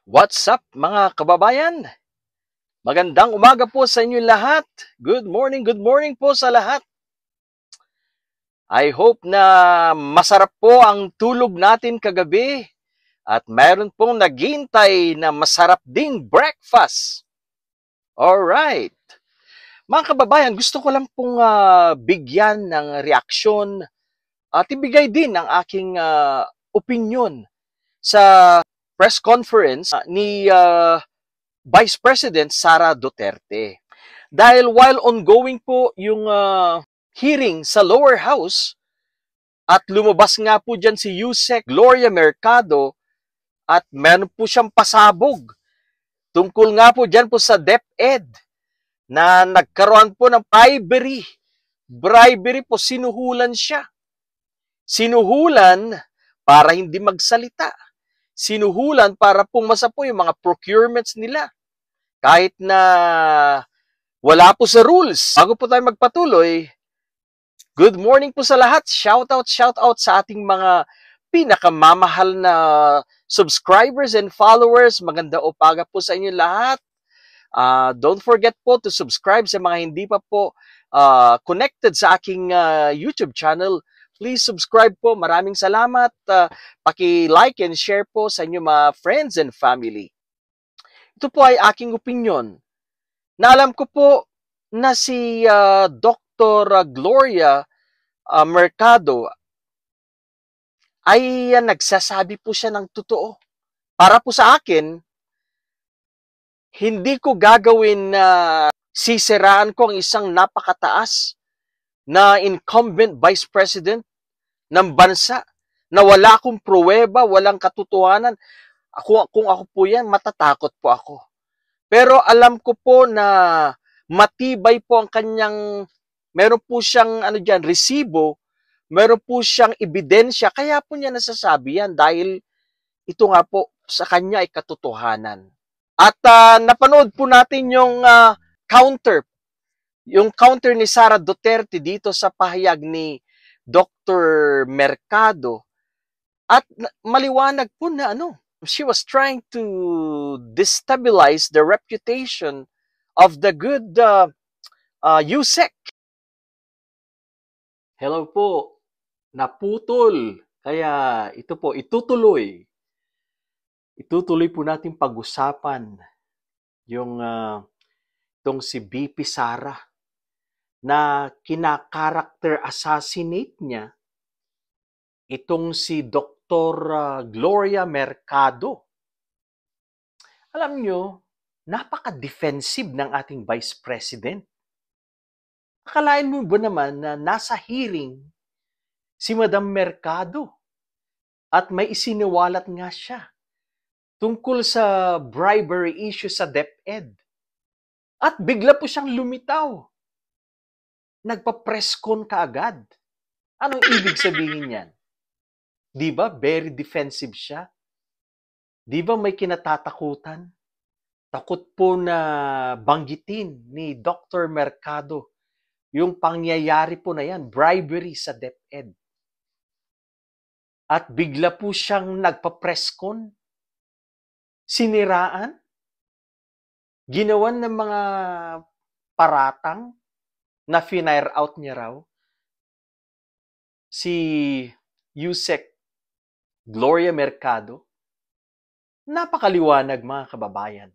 What's up mga kababayan? Magandang umaga po sa inyo lahat. Good morning po sa lahat. I hope na masarap po ang tulog natin kagabi at mayroon pong naghihintay na masarap ding breakfast. Alright. Mga kababayan, gusto ko lang pong bigyan ng reaksyon at ibigay din ang aking opinion sa press conference ni Vice President Sara Duterte. Dahil while ongoing po yung hearing sa lower house at lumabas nga po dyan si Yusek Gloria Mercado at meron po siyang pasabog tungkol nga po dyan po sa DepEd na nagkaroon po ng bribery. Bribery po, sinuhulan siya. Sinuhulan para hindi magsalita. Sinuhulan para pumasa po yung mga procurements nila. Kahit na wala po sa rules. Bago po tayo magpatuloy, good morning po sa lahat. Shout out sa ating mga pinakamamahal na subscribers and followers. Maganda umaga po sa inyo lahat. Don't forget po to subscribe sa mga hindi pa po connected sa aking YouTube channel. Please subscribe po. Maraming salamat. Paki-like and share po sa inyo mga friends and family. Ito po ay aking opinion. Na alam ko po na si Dr. Gloria Mercado ay nagsasabi po siya ng totoo. Para po sa akin, hindi ko gagawin na sisiraan ko ang isang napakataas na incumbent vice president ng bansa na wala akong pruweba, walang katotohanan. Kung ako po yan, matatakot po ako. Pero alam ko po na matibay po ang kanyang, meron po siyang resibo, meron po siyang ebidensya, kaya po niya nasasabi yan dahil ito nga po sa kanya ay katotohanan. At napanood po natin yung counter ni Sara Duterte dito sa pahayag ni Dr. Mercado. At maliwanag po na she was trying to destabilize the reputation of the good Yusek. Hello po, naputol. Kaya ito po, itutuloy. Itutuloy po natin pag-usapan yung itong si VP Sara na kina-character assassinate niya itong si Dr. Gloria Mercado. Alam nyo, napaka-defensive ng ating Vice President. Akalain mo ba naman na nasa hearing si Madam Mercado at may isiniwalat nga siya tungkol sa bribery issue sa DepEd. At bigla po siyang lumitaw. Nagpa-press con kaagad. Anong ibig sabihin yan? Di ba very defensive siya? Di ba may kinatatakutan? Takot po na banggitin ni Dr. Mercado yung pangyayari po na yan, bribery sa DepEd. At bigla po siyang nagpa-press con. Siniraan, ginawan ng mga paratang na finire out niya raw si Yusek Gloria Mercado. Napakaliwanag mga kababayan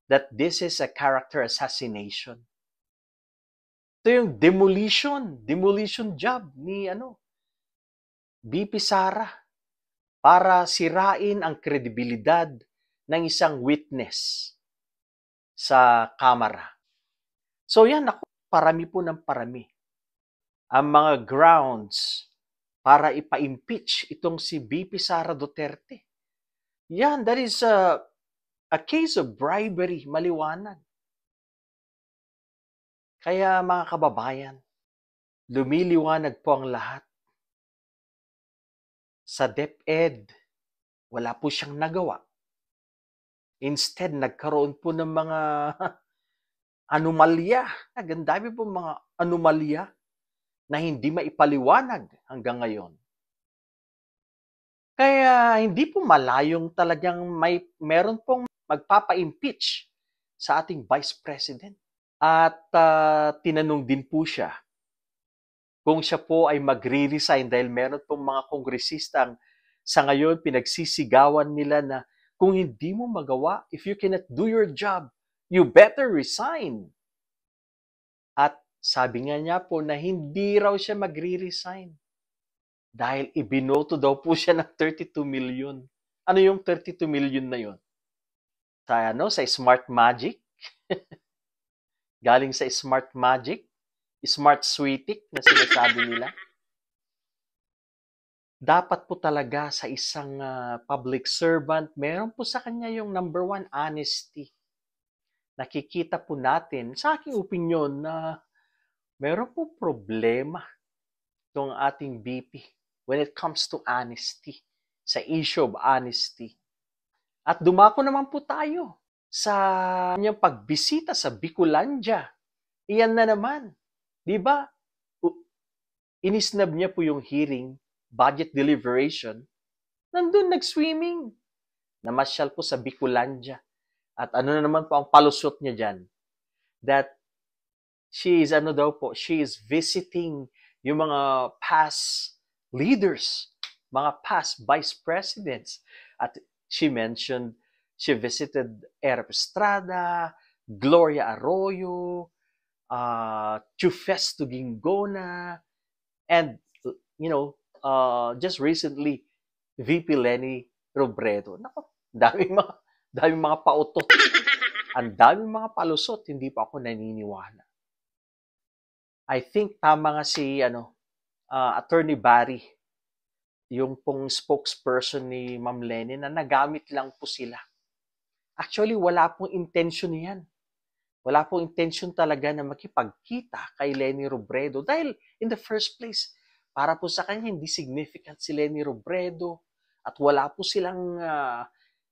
that this is a character assassination. Ito yung demolition job ni VP Sara para sirain ang kredibilidad ng isang witness sa kamara. So yan, parami po ng parami ang mga grounds para ipa-impeach itong si VP Sara Duterte. Yan, that is a case of bribery, maliwanag. Kaya mga kababayan, lumiliwanag po ang lahat. Sa DepEd, wala po siyang nagawa. Instead, nagkaroon po ng mga anomalya. Dami po mga anomalya na hindi maipaliwanag hanggang ngayon. Kaya hindi po malayong talagang meron pong magpapa-impeach sa ating Vice President. At tinanong din po siya kung siya po ay magre-resign dahil meron pong mga kongresistang sa ngayon pinagsisigawan nila na kung hindi mo magawa, if you cannot do your job, you better resign. At sabi nga niya po na hindi raw siya magre-resign dahil ibinoto daw po siya ng 32 million. Ano yung 32 million na yun? Sa Smart Magic? Galing sa Smart Magic? Smart Sweetik na sinasabi nila? Dapat po talaga sa isang public servant, meron po sa kanya yung number one, honesty. Nakikita po natin, sa aking opinyon, na meron po problema itong ating VP when it comes to honesty, sa issue of honesty. At dumako naman po tayo sa kanyang pagbisita sa Bicolandia. Iyan na naman. Di ba? Inisnab niya po yung hearing, budget deliberation. Nandun nag-swimming. Namasyal po sa Bicolandia. At ano na naman po ang palusot niya dyan? That she is visiting yung mga past leaders, mga past vice presidents. At she visited Erap Estrada, Gloria Arroyo, Chufes Tugingona, and, just recently, VP Leni Robredo. Nako, daming mga pautot. Ang daming mga palusot, hindi pa ako naniniwala. I think tama nga si Attorney Barry, yung pong spokesperson ni Ma'am Leni, na nagamit lang po sila. Actually, wala pong intention yan. Wala pong intention talaga na makipagkita kay Leni Robredo dahil in the first place, para po sa kanya hindi significant si Leni Robredo at wala po silang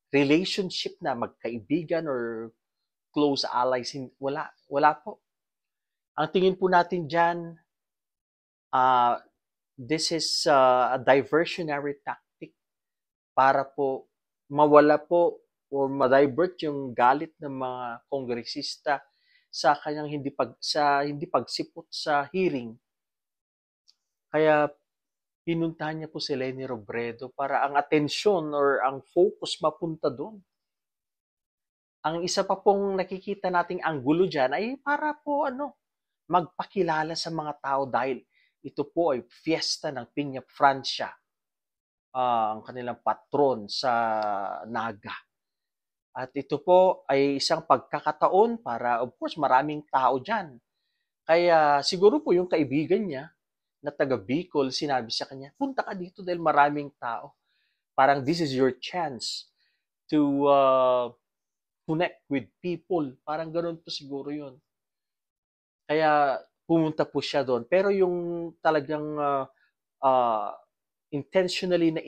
relationship na magkaibigan or close allies. Wala po. Ang tingin po natin dyan, this is a diversionary tactic para po mawala po o ma-divert yung galit ng mga kongresista sa kanyang hindi pagsipot sa hearing. Kaya pinuntahan niya po si Leni Robredo para ang atensyon or ang focus mapunta doon. Ang isa pa pong nakikita nating anggulo dyan ay para po magpakilala sa mga tao dahil ito po ay fiesta ng Piña Francia, ang kanilang patron sa Naga. At ito po ay isang pagkakataon para, of course, maraming tao dyan. Kaya siguro po yung kaibigan niya na taga Bicol, sinabi sa kanya, punta ka dito dahil maraming tao. Parang this is your chance to connect with people. Parang ganun po siguro yun. Kaya pumunta po siya doon. Pero yung talagang intentionally na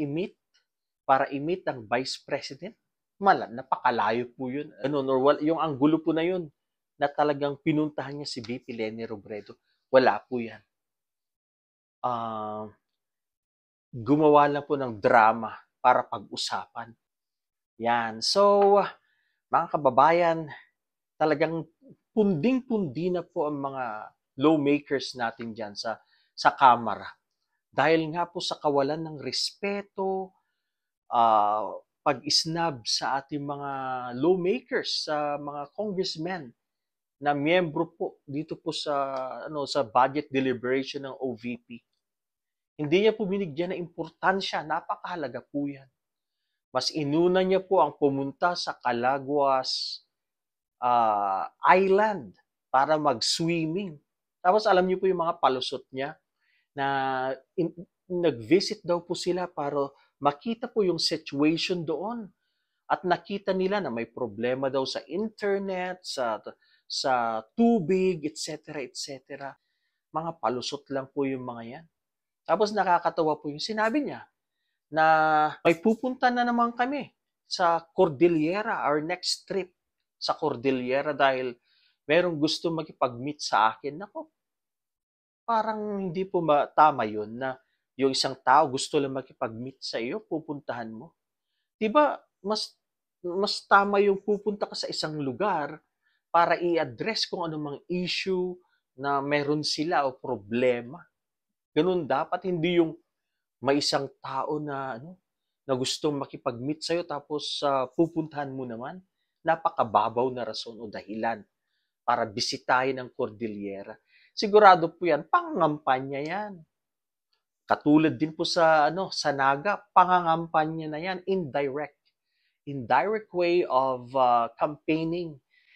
para i-meet ang Vice President, napakalayo po yun. Yung anggulo po na yun na talagang pinuntahan niya si VP Leni Robredo. Wala po yan. Gumawa lang po ng drama para pag-usapan. Yan. So, mga kababayan, talagang punding-pundi na po ang mga lawmakers natin dyan sa Kamara. Dahil nga po sa kawalan ng respeto, pag-isnab sa ating mga lawmakers, sa mga congressmen na miyembro po dito po sa budget deliberation ng OVP. Hindi niya po binigyan ng importansya, napakahalaga po yan. Mas inuna niya po ang pumunta sa Calaguas Island para mag-swimming. Tapos alam niyo po yung mga palusot niya na nag-visit daw po sila para makita po yung situation doon. At nakita nila na may problema daw sa internet, sa tubig, etc. etc. Mga palusot lang po yung mga yan. Tapos nakakatawa po yung sinabi niya na may pupunta na naman kami sa Cordillera, our next trip sa Cordillera dahil merong gusto makipag-meet sa akin. Nako, parang hindi po tama yun na Yung isang tao gusto lang makipag-meet sa iyo, pupuntahan mo. 'Di ba mas tama yung pupunta ka sa isang lugar para i-address kung anumang issue na meron sila o problema. Gano'n dapat, hindi yung may isang tao na na gustong makipag-meet sa'yo tapos pupuntahan mo naman. Napakababaw na rason o dahilan para bisitahin ang Cordillera. Sigurado po 'yan, pangangampanya 'yan. Katulad din po sa sa Naga, pangangampanya na 'yan, indirect way of campaigning.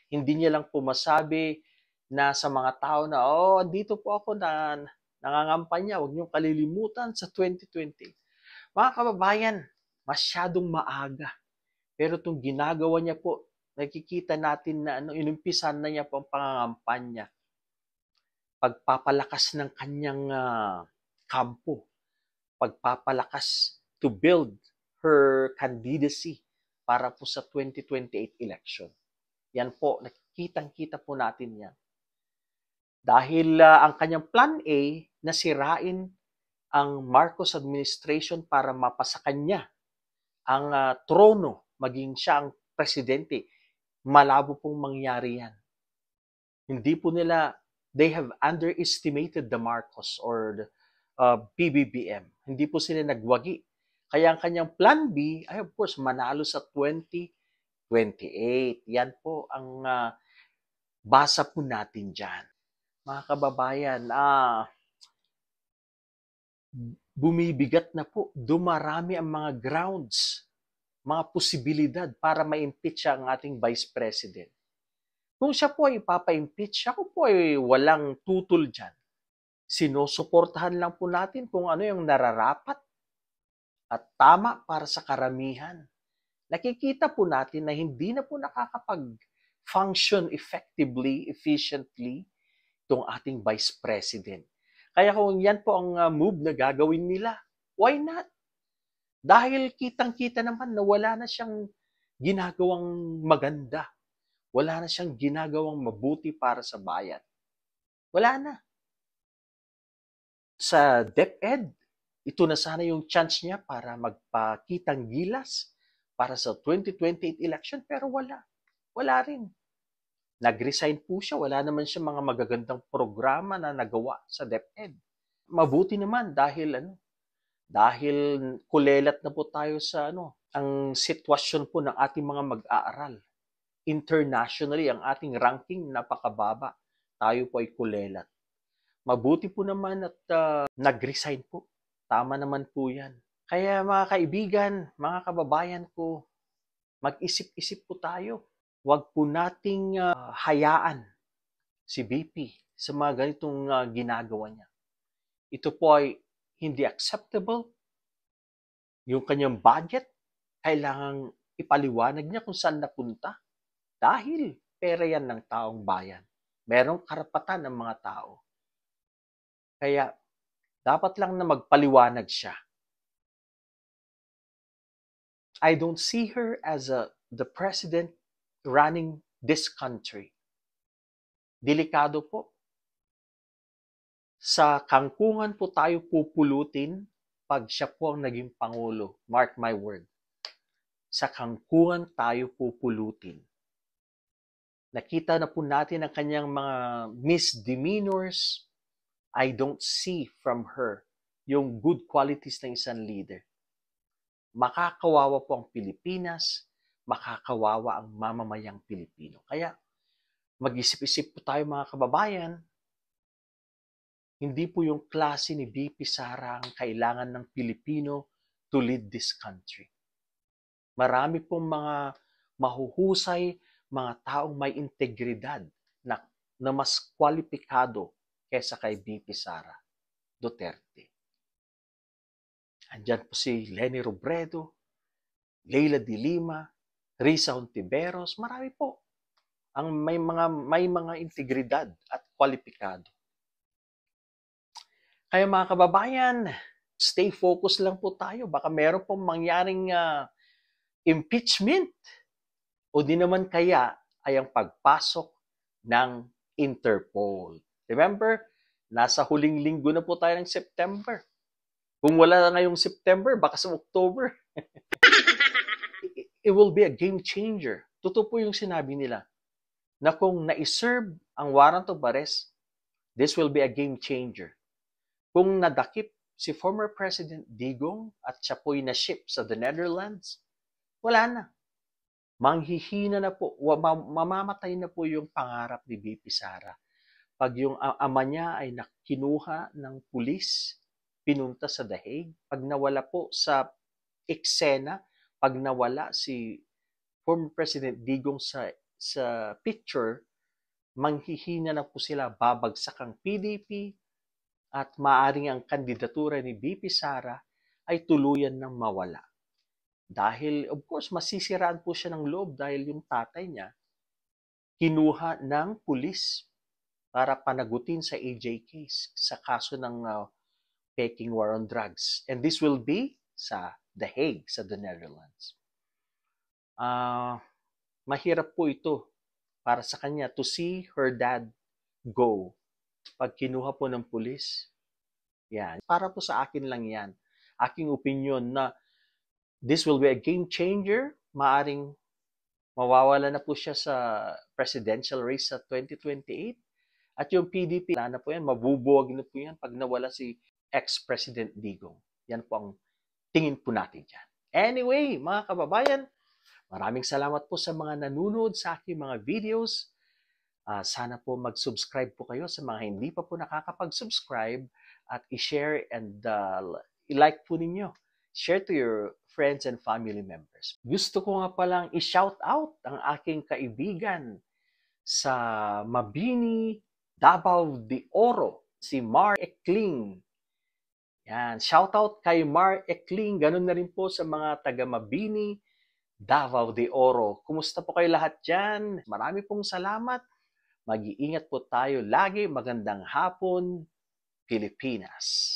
Hindi niya lang po masabi na sa mga tao na, oh, dito po ako na nangangampanya, huwag niyong kalilimutan sa 2020. Mga kababayan, masyadong maaga. Pero itong ginagawa niya po, nakikita natin na inumpisan na niya po ang pangangampanya. Pagpapalakas ng kanyang kampo, pagpapalakas to build her candidacy para po sa 2028 election. Yan po, nakikitang-kita po natin yan. Dahil ang kanyang plan A, nasirain ang Marcos administration para mapasa kanya ang trono, maging siya ang presidente. Malabo pong mangyari yan. Hindi po nila, they have underestimated the Marcos or the PBBM. Hindi po sila nagwagi. Kaya ang kanyang plan B ay of course manalo sa 2028. Yan po ang basa po natin dyan. Mga kababayan, bumibigat na po, dumarami ang mga grounds, mga posibilidad para ma-impeach ang ating Vice President. Kung siya po ay ipapa-impeach, ako po ay walang tutol dyan. Sinusuportahan lang po natin kung ano yung nararapat at tama para sa karamihan. Nakikita po natin na hindi na po nakakapag-function effectively, efficiently, itong ating Vice President. Kaya kung yan po ang move na gagawin nila, why not? Dahil kitang-kita naman na wala na siyang ginagawang maganda. Wala na siyang ginagawang mabuti para sa bayan. Wala na. Sa DepEd, ito na sana yung chance niya para magpakitang gilas para sa 2028 election, pero wala. Wala rin. Nag-resign po siya, wala naman siya mga magagandang programa na nagawa sa DepEd. Mabuti naman dahil kulelat na po tayo sa ang sitwasyon po ng ating mga mag-aaral. Internationally, ang ating ranking napakababa. Tayo po ay kulelat. Mabuti po naman at nag-resign po. Tama naman po yan. Kaya mga kaibigan, mga kababayan ko, mag-isip-isip po tayo. Huwag po nating hayaan si BP sa mga ganitong ginagawa niya. Ito po ay hindi acceptable. Yung kanyang budget, kailangang ipaliwanag niya kung saan napunta. Dahil pera yan ng taong bayan. Merong karapatan ng mga tao. Kaya dapat lang na magpaliwanag siya. I don't see her as the president running this country. Delikado po. Sa kangkungan po tayo pupulutin pag siya po ang naging Pangulo. Mark my word. Sa kangkungan tayo pupulutin. Nakita na po natin ang kanyang mga misdemeanors. I don't see from her yung good qualities ng isang leader. Makakawawa po ang Pilipinas, makakawawa ang mamamayang Pilipino. Kaya mag-isip-isip po tayo mga kababayan, hindi po yung klase ni VP Sara ang kailangan ng Pilipino to lead this country. Marami pong mga mahuhusay, mga taong may integridad na mas kwalipikado kesa kay VP Sara Duterte. Andyan po si Leni Robredo, Leila de Lima, Risa Hontiveros, marami po ang may mga integridad at kwalipikado. Kaya mga kababayan, stay focused lang po tayo. Baka meron pong mangyaring impeachment o di naman kaya ay ang pagpasok ng Interpol. Remember, nasa huling linggo na po tayo ng September. Kung wala na ngayong September, baka sa October. It will be a game changer. Totoo po yung sinabi nila na kung na-serve ang warrant of arrest, this will be a game changer. Kung nadakip si former President Digong at siya po'y na-ship sa the Netherlands, wala na. Manghihina na po, mamamatay na po yung pangarap ni BP Sara. Pag yung ama niya ay kinuha ng pulis, pinunta sa The Hague, pag nawala po sa eksena, pag nawala si former President Digong sa picture, manghihina na po sila, babagsak ang PDP, at maaring ang kandidatura ni BP Sara ay tuluyan ng mawala. Dahil, of course, masisiraan po siya ng loob dahil yung tatay niya kinuha ng pulis para panagutin sa AJ case, sa kaso ng Peking War on Drugs. And this will be sa The Hague, sa the Netherlands. Mahirap po ito para sa kanya to see her dad go. Pag kinuha po ng pulis, yan. Para po sa akin lang yan. Aking opinion na this will be a game changer. Maaring mawawala na po siya sa presidential race sa 2028. At yung PDP, na po yan, mabubuwag na po yan pag nawala si ex-President Digong. Yan po ang tingin po natin dyan. Anyway, mga kababayan, maraming salamat po sa mga nanonood sa aking mga videos. Sana po mag-subscribe po kayo sa mga hindi pa po nakakapag-subscribe at i-share and i-like po ninyo. Share to your friends and family members. Gusto ko nga palang i-shout out ang aking kaibigan sa Mabini, Davao de Oro, si Mar Ekling. Yan, shout out kay Mar Ekling. Ganun na rin po sa mga taga Mabini, Davao de Oro. Kumusta po kayo lahat dyan? Marami pong salamat. Mag-iingat po tayo lagi. Magandang hapon, Pilipinas.